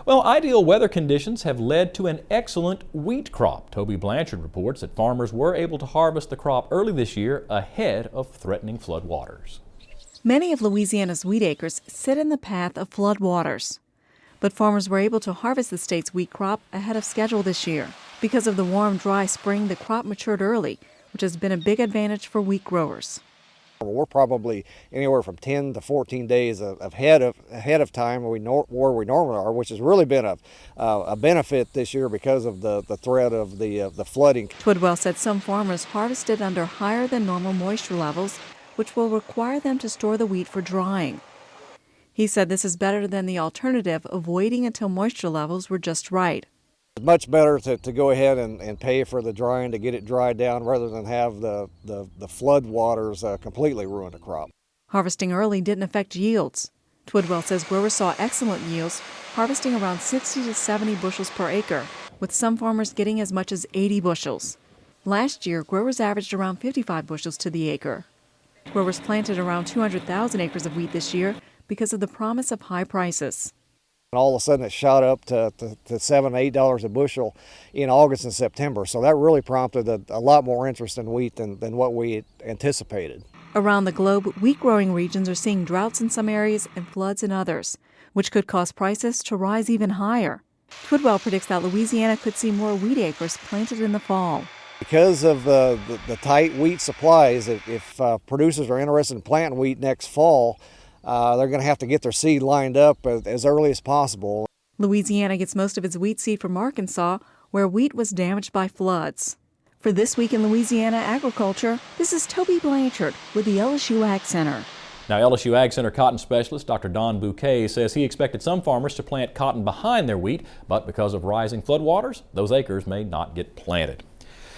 Well, ideal weather conditions have led to an excellent wheat crop. Tobie Blanchard reports that farmers were able to harvest the crop early this year ahead of threatening floodwaters. Many of Louisiana's wheat acres sit in the path of floodwaters. But farmers were able to harvest the state's wheat crop ahead of schedule this year. Because of the warm, dry spring, the crop matured early, which has been a big advantage for wheat growers. We're probably anywhere from 10 to 14 days ahead of time where we normally are, which has really been a benefit this year because of the threat of the flooding. Twidwell said some farmers harvested under higher than normal moisture levels, which will require them to store the wheat for drying. He said this is better than the alternative of waiting until moisture levels were just right. It's much better to go ahead and pay for the drying to get it dried down rather than have the flood waters completely ruin the crop. Harvesting early didn't affect yields. Twidwell says growers saw excellent yields, harvesting around 60 to 70 bushels per acre, with some farmers getting as much as 80 bushels. Last year, growers averaged around 55 bushels to the acre. Growers planted around 200,000 acres of wheat this year because of the promise of high prices. All of a sudden it shot up to $7, $8 a bushel in August and September. So that really prompted a lot more interest in wheat than what we anticipated. Around the globe, wheat growing regions are seeing droughts in some areas and floods in others, which could cause prices to rise even higher. Twidwell predicts that Louisiana could see more wheat acres planted in the fall. Because of the tight wheat supplies, if producers are interested in planting wheat next fall, they're going to have to get their seed lined up as early as possible. Louisiana gets most of its wheat seed from Arkansas, where wheat was damaged by floods. For This Week in Louisiana Agriculture, this is Tobie Blanchard with the LSU AgCenter. Now, LSU AgCenter cotton specialist Dr. Don Bouquet says he expected some farmers to plant cotton behind their wheat, but because of rising floodwaters, those acres may not get planted.